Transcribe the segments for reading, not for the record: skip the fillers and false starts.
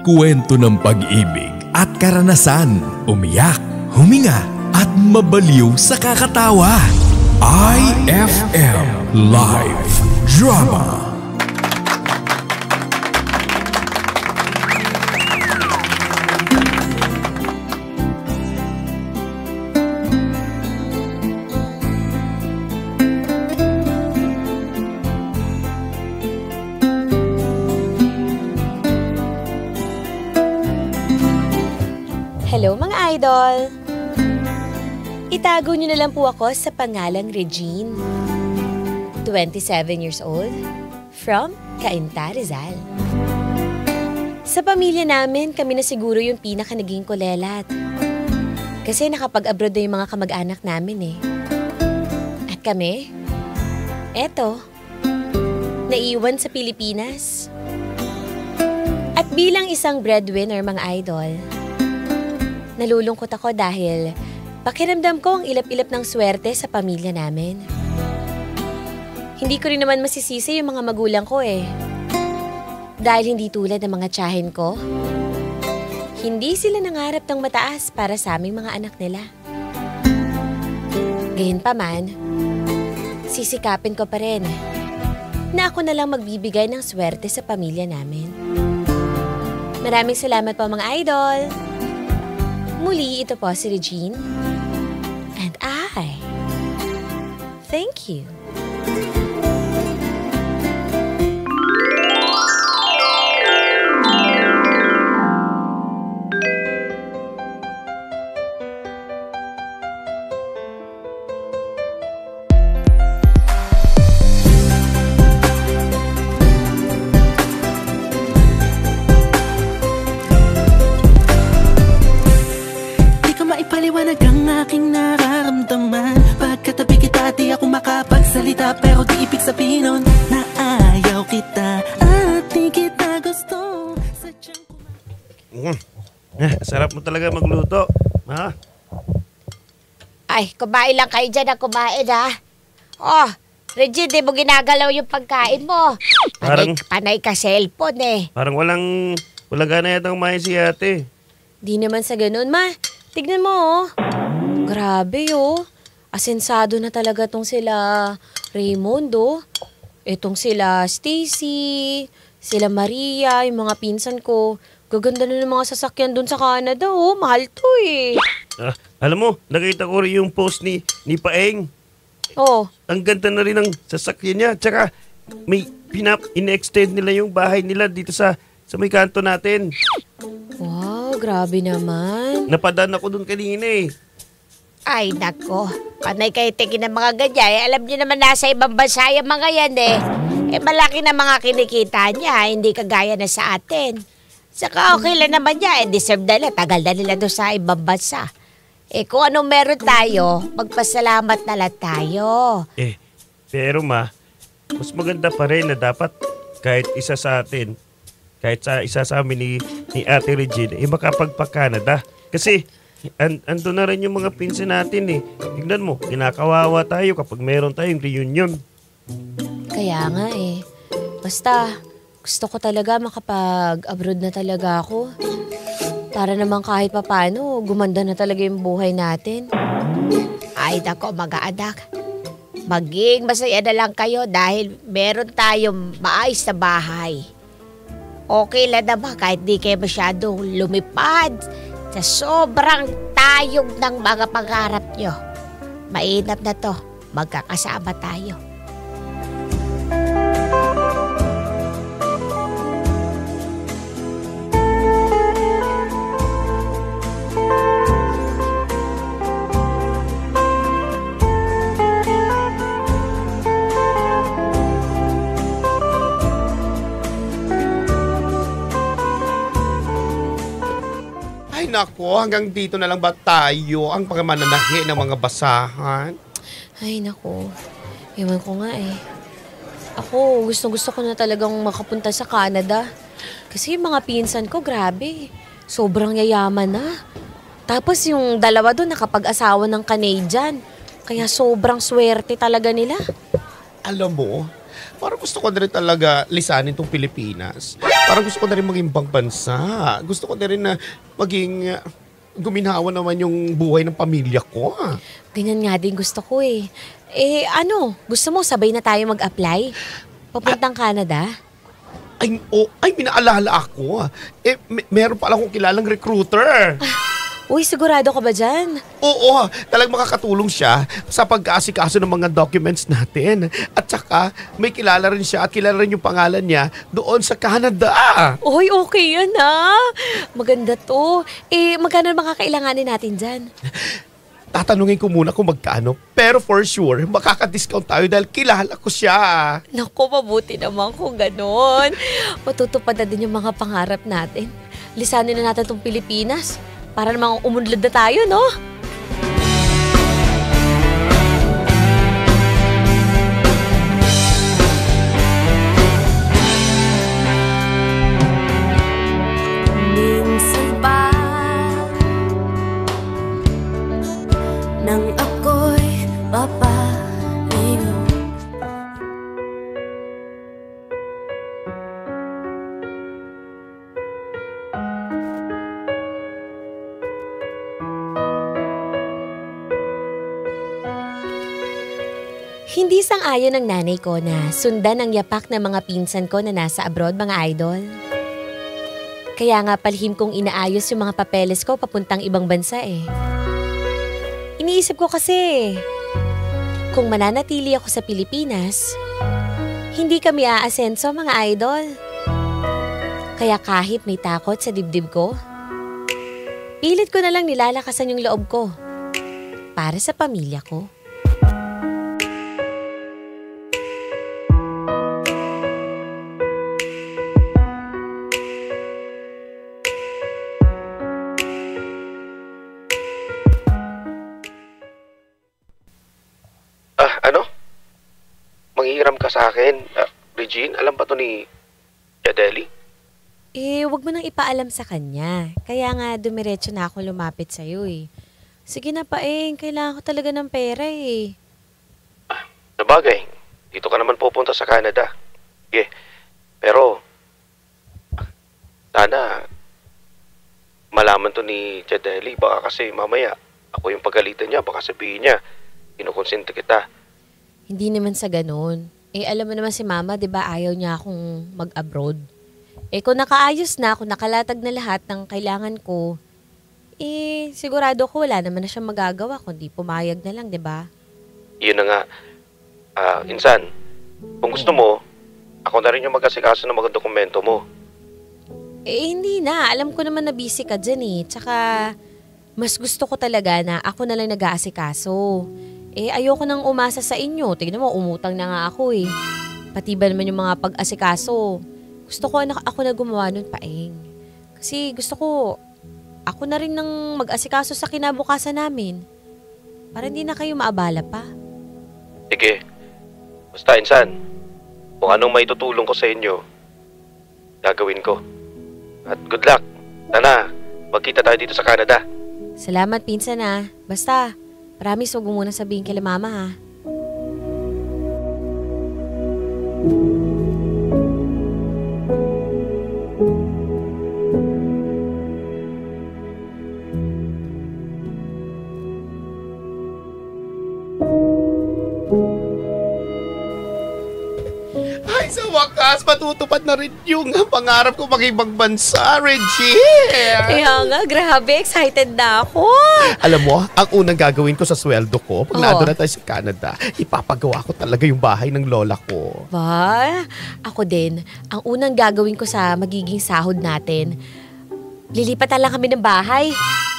kwento ng pag-ibig at karanasan, umiyak, huminga at mabaliw sa kakatawa. IFM Live Drama. Hello mga idol! Itago niyo na lang po ako sa pangalang Regine. 27 years old, from Cainta, Rizal. Sa pamilya namin, kami na siguro yung pinaka naging kulelat. Kasi nakapag-abroad na yung mga kamag-anak namin eh. At kami, eto, naiwan sa Pilipinas. At bilang isang breadwinner mga idol, nalulungkot ako dahil pakiramdam ko ang ilap-ilap ng swerte sa pamilya namin. Hindi ko rin naman masisisi yung mga magulang ko eh. Dahil hindi tulad ng mga tiyahin ko, hindi sila nangarap ng mataas para sa aming mga anak nila. Gayunpaman, sisikapin ko pa rin na ako na lang magbibigay ng swerte sa pamilya namin. Maraming salamat po mga idol! Muli, ito po si Regine. And I thank you. Paliwanag ang aking nararamdaman. Pagkatabi kita di ako makapagsalita, pero di ibig sabihin nun na ayaw kita at di kita gusto. Sarap mo talaga magluto, ha? Ay, kumain lang kayo dyan na kumain, ha? Oh, Regine, di mo ginagalaw yung pagkain mo. Panay ka cellphone, eh. Parang walang gana yatang kumain si ate. Di naman sa ganun, ma. Tignan mo, oh. Grabe, oh. Asensado na talaga tong sila Raymond, oh. Itong sila Stacy, sila Maria, yung mga pinsan ko. Gaganda na ng mga sasakyan dun sa Canada, oh. Mahal to, eh. Alam mo, nakita ko rin yung post ni Paeng. Oh. Ang ganda na rin ng sasakyan niya. Tsaka, may in-extend nila yung bahay nila dito sa may kanto natin. Wow, grabe naman. Napadaan ako dun kanina eh. Ay, nako. Panay kayo tingin ng mga ganyan. Eh, alam niyo naman nasa ibang bansa yung mga yan eh. Eh, malaki na mga kinikita niya. Hindi kagaya na sa atin. Saka okay lang naman niya. Eh, deserve na nila. Tagal na nila doon sa ibang bansa. Eh, kung anong meron tayo, magpasalamat na lang tayo. Eh, pero ma, mas maganda pa rin na dapat kahit isa sa atin, kahit isa sa amin ni Ate Regine, makapagpa-Canada. Kasi, ando na rin yung mga pinsan natin eh. Tignan mo, kinakawawa tayo kapag meron tayong reunion. Kaya nga eh. Basta, gusto ko talaga makapag-abroad na talaga ako. Para naman kahit papano, gumanda na talaga yung buhay natin. Ay, nako mga anak. Maging masaya na lang kayo dahil meron tayong maayos na bahay. Okay lang naman kahit di kayo masyadong lumipad sa sobrang tayog ng mga pangarap nyo. Mainam na to, magkakasama tayo. Nako, hanggang dito na lang ba tayo ang pagmananahi ng mga basahan? Ay, nako. Ewan ko nga eh. Ako, gusto ko na talagang makapunta sa Canada. Kasi yung mga pinsan ko, grabe. Sobrang yayaman na. Tapos yung dalawa doon nakapag-asawa ng Canadian. Kaya sobrang swerte talaga nila. Alam mo, parang gusto ko na rin talaga lisanin tong Pilipinas. Parang gusto ko na rin maging ibang bansa. Gusto ko na rin na maging guminhawa naman yung buhay ng pamilya ko. Ganyan nga din gusto ko eh. Gusto mo sabay na tayo mag-apply? Papuntang Canada? Ay, minaalala ako. Meron pala akong kilalang recruiter. Uy, sigurado ka ba dyan? Oo, talagang makakatulong siya sa pag-aasikaso ng mga documents natin. At saka, may kilala rin siya at kilala rin yung pangalan niya doon sa Canada. Uy, okay yan Maganda to. Magkano makakailanganin natin dyan? Tatanungin ko muna kung magkano. Pero for sure, makaka-discount tayo dahil kilala ko siya. Naku, mabuti naman kung ganon. Matutupad na din yung mga pangarap natin. Lisanin na natin itong Pilipinas. Para namang umunlad na tayo, no? Minsan pa nang ako'y papalingon, Hindi sang-ayon ng nanay ko na sundan ang yapak ng mga pinsan ko na nasa abroad, mga idol. Kaya nga palihim kong inaayos yung mga papeles ko papuntang ibang bansa eh. Iniisip ko kasi, kung mananatili ako sa Pilipinas, hindi kami aasenso, mga idol. Kaya kahit may takot sa dibdib ko, pilit ko na lang nilalakasan yung loob ko para sa pamilya ko. Manghihiram ka sa akin. Regine, alam ba to ni Jadeli? Wag mo nang ipaalam sa kanya. Kaya nga dumiretso na ako lumapit sa'yo eh. Sige na Paeng, kailangan ko talaga ng pera eh. Sabagay, dito ka naman pupunta sa Canada. Sige, pero sana malaman to ni Jadeli. Baka kasi mamaya ako yung pagalitan niya. Baka sabihin niya, kinukonsente kita. Hindi naman sa ganun. Alam mo naman si Mama, di ba ayaw niya akong mag-abroad. Kung nakaayos na, kung nakalatag na lahat ng kailangan ko, sigurado ko wala naman na siyang magagawa kundi pumayag na lang, di ba? Yun na nga. Insan, kung gusto mo, ako na rin yung mag-asikaso ng mga dokumento mo. Hindi na. Alam ko naman na busy ka dyan eh. Tsaka, mas gusto ko talaga na ako na lang nag-aasikaso. Ayoko nang umasa sa inyo. Tignan mo, umutang na nga ako eh. Pati ba naman yung mga pag-asikaso. Gusto ko ako na gumawa nun, Paeng. Kasi gusto ko, ako na rin nang mag-asikaso sa kinabukasan namin. Para hindi na kayo maabala pa. Sige. Basta, Insan, kung anong may tutulong ko sa inyo, gagawin ko. At good luck. Sana, magkita tayo dito sa Canada. Salamat, pinsan Basta, promise, huwag mo muna sabihin kay Mama ha. Ay, sa wakas, matutupad na rin yung pangarap ko mag-ibang bansa, Regine! Kaya nga, grabe, excited na ako. Alam mo, ang unang gagawin ko sa sweldo ko, pag nadoon na tayo sa Canada, ipapagawa ko talaga yung bahay ng lola ko. Ba? Ako din, ang unang gagawin ko sa magiging sahod natin, lilipat na lang kami ng bahay.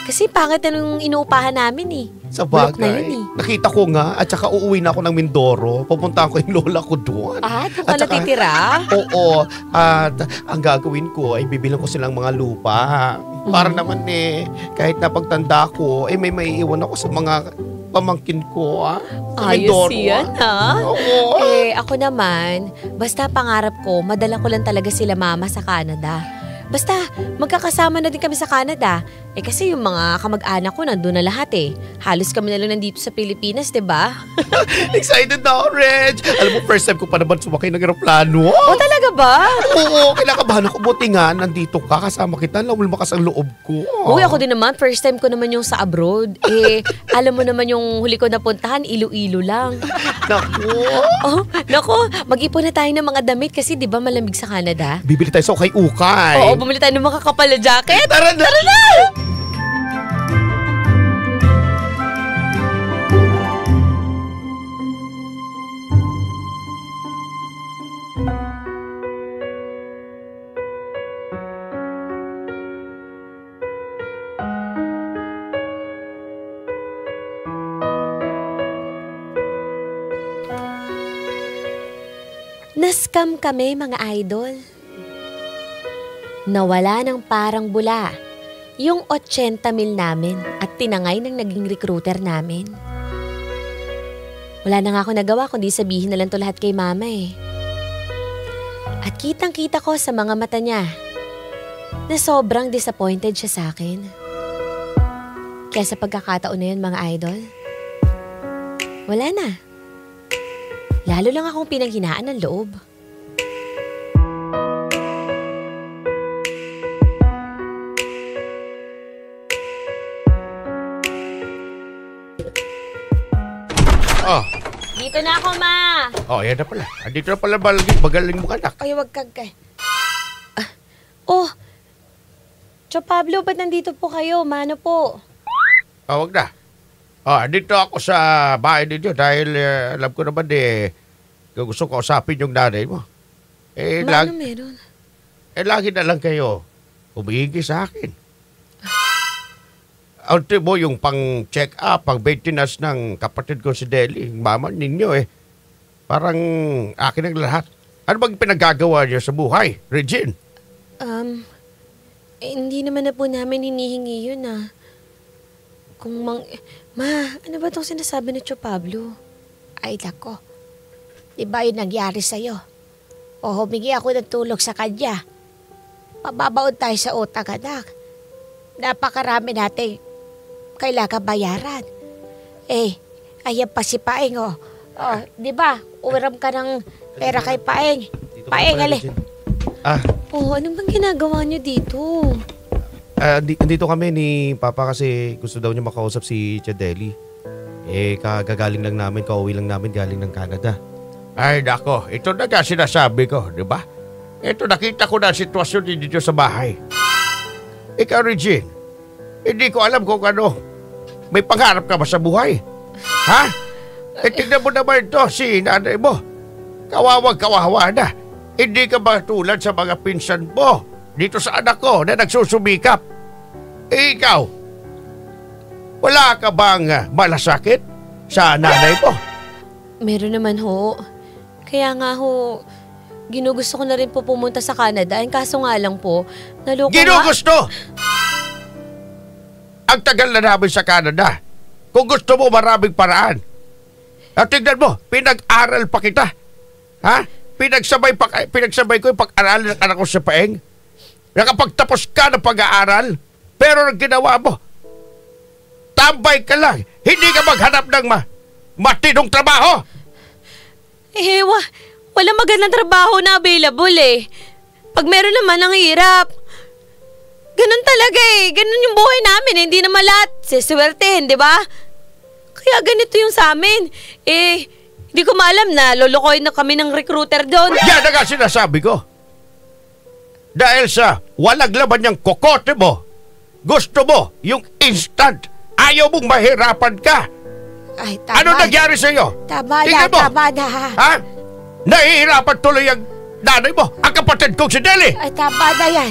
Kasi pangit na nung inuupahan namin eh. Sa Bulok na bagay, yun eh. nakita ko nga at saka uuwi na ako ng Mindoro. Pupuntahan ko yung lola ko doon. Doon ka natitira? Oo. At ang gagawin ko ay bibilang ko silang mga lupa. Para naman kahit napagtanda ko, may maiiwan ako sa mga pamangkin ko. Sa Ayos Mindoro. yan Oo. Ako naman, basta pangarap ko, madala ko lang talaga sila Mama sa Canada. Basta, magkakasama na din kami sa Canada. Kasi yung mga kamag-anak ko nandun na lahat Halos kami na lang nandito sa Pilipinas, diba? Excited na ako, Reg! Alam mo, first time ko pa naman sumakay ng aeroplano. O talaga ba? Oo, kinakabahan ako. Buti nga, nandito ka, kasama kita, lumakas ang loob ko. Uy, ako din naman, first time ko naman yung sa abroad. Alam mo naman yung huli ko napuntahan, Iloilo lang. Naku, mag-ipon na tayo ng mga damit kasi di ba malamig sa Canada? Bibili tayo sa ukay-ukay. Oo, bumili tayo ng mga kapal na jacket. Tara na! Nascam kami mga idol. Nawala ng parang bula yung 80,000 namin at tinangay ng naging recruiter namin. Wala na nga ako nagawa kundi sabihin na lang to lahat kay mama At kitang-kita ko sa mga mata niya na sobrang disappointed siya sa akin. Kaya sa pagkakataon na yun mga idol, wala na. Lalo lang akong pinanghinaan ng loob. Oh. Dito na ako, ma. Oh, yan na pala. Dito na pala bagaling mo anak. Ay, wag kag kay. Tio Pablo, ba't nandito po kayo? Mano po? Wag na. Dito ako sa bahay ninyo dahil alam ko naman gusto ko usapin yung nanay mo. Ano meron? Lagi na lang kayo humihingi sa akin. Unti mo yung pang-check up, pang-maintenance ng kapatid ko si Deli, mama ninyo Parang akin ang lahat. Ano bang pinagagawa niyo sa buhay, Regine? Hindi naman na po namin hinihingi yun Ma, ano ba itong sinasabi ni Tio Pablo? Ay, nako. Di ba yun nangyari sa'yo? O humingi ako ng tulong sa kanya. Mababaon tayo sa utang, anak. Napakarami natin kailangan bayaran. Ayan pa si Paeng, di ba? Uwiram ka ng pera kay Paeng. Paeng, ali. Ano bang ginagawa niyo dito? Andito kami ni Papa kasi gusto daw niya makausap si Chadeli. Kagagaling lang namin, kauwi lang namin galing ng Canada. Ay, nako, ito na nga sinasabi ko, di ba? Ito, nakita ko na ang sitwasyon dito sa bahay. Ikaw, Regine, hindi ko alam kung ano. May pangarap ka ba sa buhay? Ha? Tignan mo naman ito, si nanay mo. Kawawang-kawawa na. Hindi ka ba tulad sa mga pinsan mo dito sa anak ko na nagsusumikap? Ikaw, wala ka bang malasakit sa nanay mo? Meron naman ho. Kaya nga ho, ginugusto ko na rin po pumunta sa Canada. Kaso nga lang po, naloko Ginugusto? Ang tagal na namin sa Canada. Kung gusto mo, maraming paraan. At tignan mo, pinag-aral pa kita. Ha? Pinagsabay ko yung pag-aral ng anak ko sa Paeng. Nakapagtapos ka ng pag-aaral, pero ang ginawa mo, tambay ka lang. Hindi ka maghanap ng matinong trabaho. Walang magandang trabaho na available Pag meron naman, ang hirap. Ganun talaga Ganun yung buhay namin Hindi naman lahat siswertehin, di ba? Kaya ganito yung sa amin. Hindi ko maalam na lolokohin na kami ng recruiter doon. Yan na nga sinasabi ko. Dahil sa walang laman yung kokote mo, gusto mo yung instant. Ayaw mong mahirapan ka. Ay, tama. Ano nangyari sa'yo? Tama na. Ha? Nahihirapan tuloy ang nanay mo, ang kapatid kong si Deli. Ay, tama na yan.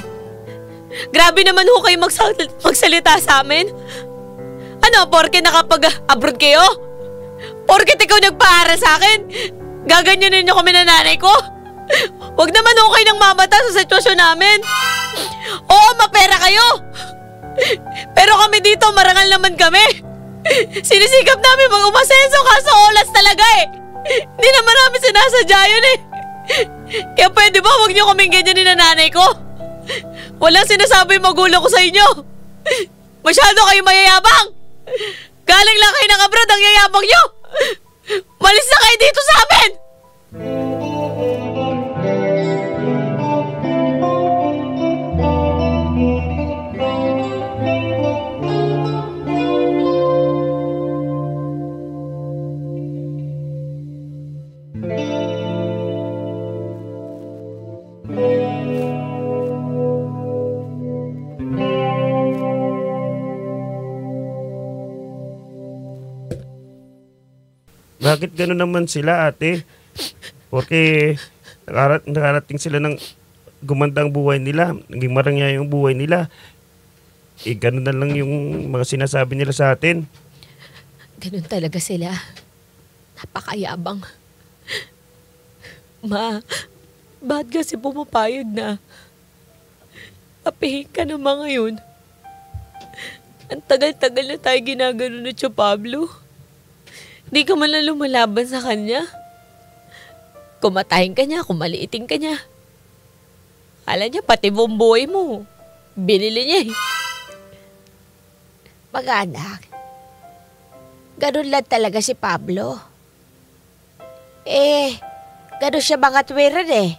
Grabe naman ho kayo magsalita sa amin. Ano, porke nakapag-abroad kayo? Porke ikaw nagpaaral sa akin? Gaganyanin niyo kami na nanay ko? Huwag naman ho kayo nang mamata sa sitwasyon namin. Oo, mapera kayo. Pero kami dito, marangal naman kami. Sinisikap namin mag-umasenso kaso olas talaga Hindi naman namin sinasadya yun Kaya pwede ba huwag niyo kaming ganyanin na nanay ko? Walang sinasabi magulang ko sa inyo. Masyado kayo mayayabang. Galing lang kayo ng abroad, ang yayabang nyo. Malis na kayo dito sa amin. Bakit gano'n naman sila, ate? Porque nakarating sila ng gumandang buhay nila, naging marangya yung buhay nila. Gano'n na lang yung mga sinasabi nila sa atin. Ganun talaga sila. Napakayabang. Ma, ba't kasi pumapayag na? Apihin ka na mga yun. Ang tagal-tagal na tayo ginagano na Tio Pablo. Di ka man lang lumalaban sa kanya. Kumatahin ka niya, kumaliitin ka niya. Kala niya pati buong buhay mo. Binili niya eh. Mga anak, ganun lang talaga si Pablo. Ganun siya mga tuwiran eh.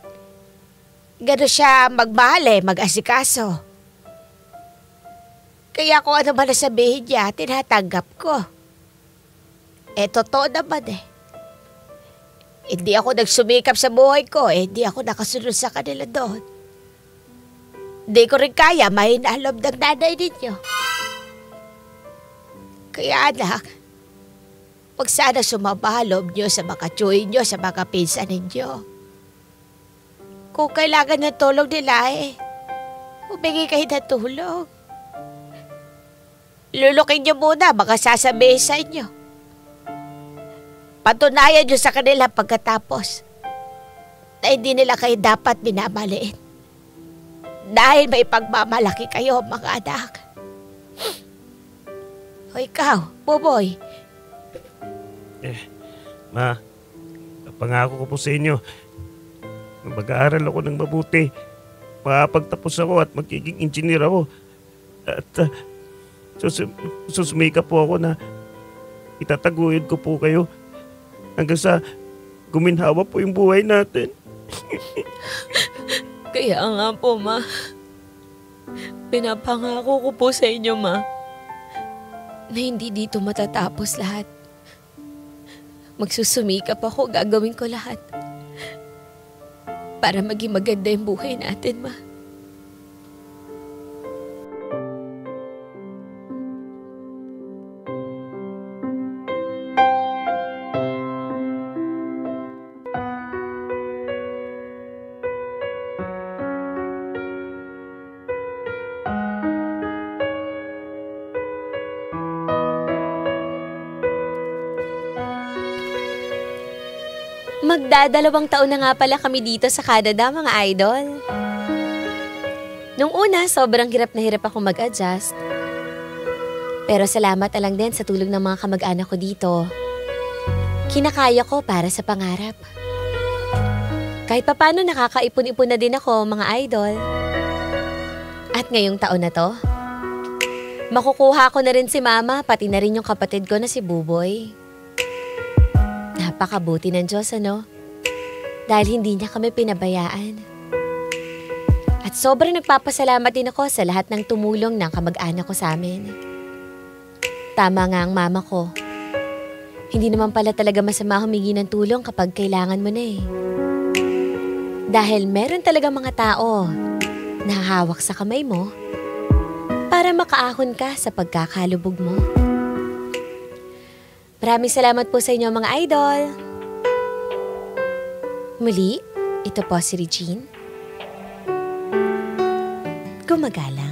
Ganun siya magmahal mag-asikaso. Kaya kung ano man nasabihin niya, tinatanggap ko. Totoo naman eh. Hindi ako nagsumikap sa buhay ko hindi ako nakasunod sa kanila doon. Hindi ko rin kaya mahinalom ng nanay ninyo. Kaya anak, wag sana sumabalom nyo sa mga tsuhin nyo, sa mga pinsan ninyo. Kung kailangan ng tulong nila humingi kayo ng tulong. Lulukin nyo muna, baka sasabihin sa inyo. Patunayan nyo sa kanila pagkatapos na hindi nila kayo dapat minamaliit. Dahil may pagmamalaki kayo, mga anak. O ikaw, Buboy. Ma, pangako ko po sa inyo, mag-aaral ako ng mabuti. Makapagtapos ako at magiging engineer ako. At susumika po ako na itataguyod ko po kayo hanggang sa guminhawa po yung buhay natin. Kaya nga po, Ma. Pinapangako ko po sa inyo, Ma, na hindi dito matatapos lahat. Magsusumikap ako, gagawin ko lahat para maging maganda yung buhay natin, Ma. Magdadalawang taon na nga pala kami dito sa Canada, mga idol. Nung una, sobrang hirap na hirap ako mag-adjust. Pero salamat na lang din sa tulong ng mga kamag-anak ko dito. Kinakaya ko para sa pangarap. Kahit papano nakakaipon-ipon na din ako, mga idol. At ngayong taon na to, makukuha ko na rin si Mama, pati na rin yung kapatid ko na si Buboy. Napakabuti ng Diyos, ano? Dahil hindi niya kami pinabayaan. At sobrang nagpapasalamat din ako sa lahat ng tumulong ng kamag-anak ko sa amin. Tama nga ang mama ko. Hindi naman pala talaga masama humingi ng tulong kapag kailangan mo na eh. Dahil meron talaga mga tao na hawak sa kamay mo para makaahon ka sa pagkakalubog mo. Maraming salamat po sa inyo, mga idol. Muli, ito po si Regine. Gumagala.